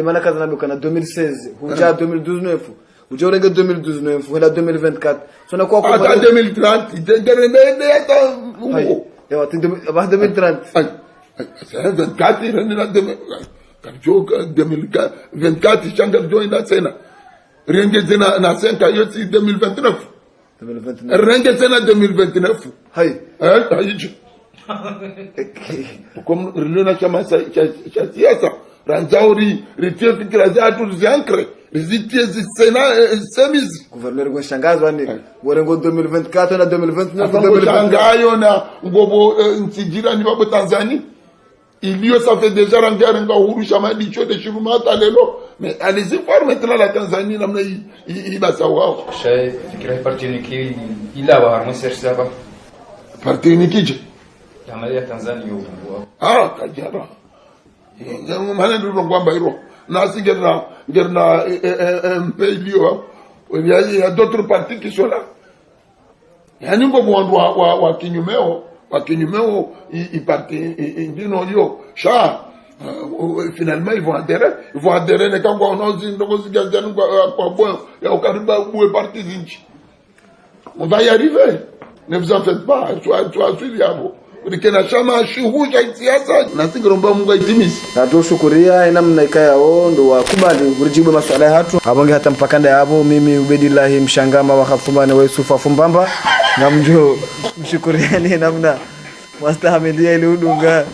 Maana kazi nayo kana 2016 huja 2019 huja urenga 2019 hela 2024 so na kwa kwa 2030 ndio hata ewa 2030 sasa 24 ndio kanjoka 2024 changa join tena renge tena na 5 yote 2029 renge tena 2029 hai hicho comme relena chama cha siasa ranjauri ritie fikira zetu ziankre rizitie zisena semizi gouverneur kwa shangazwa ni warengo 2024 na 2029 shangayo na ngobo nsijira ni babo Tanzania ilio ça fait déjà rangarenga huru shamadi chote shirumata lelo mais allez-y voir maintenant la Tanzanie namna ibasa wao shay fikira parti niki ila wa harmonisation hapa parti nikije ya Tanzania kajara ndio maana ndio ngwamba hilo na sigerna mpelio il y a d'autres partis qui sont là yani ngo mwandu wa kinyumeo i parti ndino yo sha finalement ils vont adhérer ne kangwa onozi ndoko zigazana kwa bon ya ukariba bue parti zinchi on va y arriver ne vous en faites pas tu as suivi hapo ulikena chama shuhuja siasa na sigiromba Mungu aitimisi na tushukuria namna ikayao ndo wakubali kujibu maswala hatu abange hata mpakanda yabo mimi Ubedillahi Mshangama wa Khafumane wa Yusufa Fumbamba na mjo mshukuriani namna wastahimilia ile udunga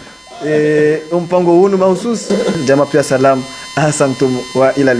mpango huu mahususi jamaa pia salam asantum wa ila